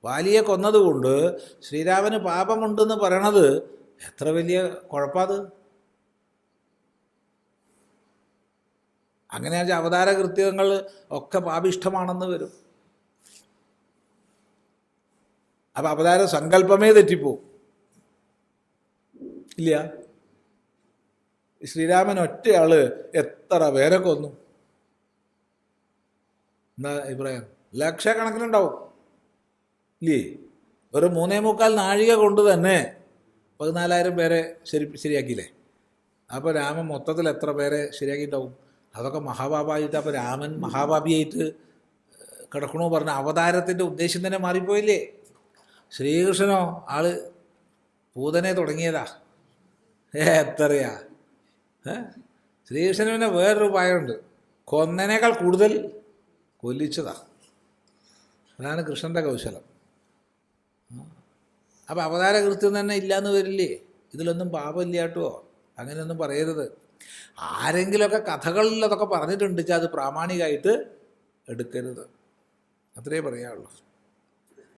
വാലിയെ കൊന്നതുകൊണ്ട് ശ്രീരാമന് പാപമുണ്ടെന്ന് പറയണത് എത്ര വലിയ കുഴപ്പത്. അങ്ങനെ അവതാര കൃത്യങ്ങൾ ഒക്കെ പാപിഷ്ഠമാണെന്ന് വരും. അപ്പം അവതാര സങ്കല്പമേ തെറ്റിപ്പോവും. ഇല്ല, ശ്രീരാമൻ ഒറ്റയാള് എത്ര പേരെ കൊന്നു? എന്താ അഭിപ്രായം? ലക്ഷക്കണക്കിനുണ്ടാവും ഇല്ലേ? ഒരു 3.25 നാഴിക കൊണ്ട് തന്നെ 14,000 പേരെ ശരിയാക്കിയില്ലേ? അപ്പോൾ രാമൻ മൊത്തത്തിൽ എത്ര പേരെ ശരിയാക്കിയിട്ടുണ്ടാവും? അതൊക്കെ മഹാപാപായിട്ട്. അപ്പോൾ രാമൻ മഹാപാപിയായിട്ട് കിടക്കണോ പറഞ്ഞ അവതാരത്തിൻ്റെ ഉദ്ദേശം തന്നെ മാറിപ്പോയില്ലേ? ശ്രീകൃഷ്ണനോ ആള് പൂതനെ തുടങ്ങിയതാ. എത്രയാ ശ്രീകൃഷ്ണന് പിന്നെ വേറൊരു ഉപായമുണ്ട്. കൊന്നനേക്കാൾ കൂടുതൽ കൊല്ലിച്ചതാ. അതാണ് കൃഷ്ണൻ്റെ കൗശലം. അപ്പം അവതാര കൃത്യം തന്നെ ഇല്ലയെന്ന് വരില്ലേ? ഇതിലൊന്നും പാപമില്ല കേട്ടോ, അങ്ങനെയൊന്നും പറയരുത്. ആരെങ്കിലുമൊക്കെ കഥകളിൽ അതൊക്കെ പറഞ്ഞിട്ടുണ്ട്, അത് പ്രാമാണികമായിട്ട് എടുക്കരുത്. അത്രയേ പറയാനുള്ളൂ.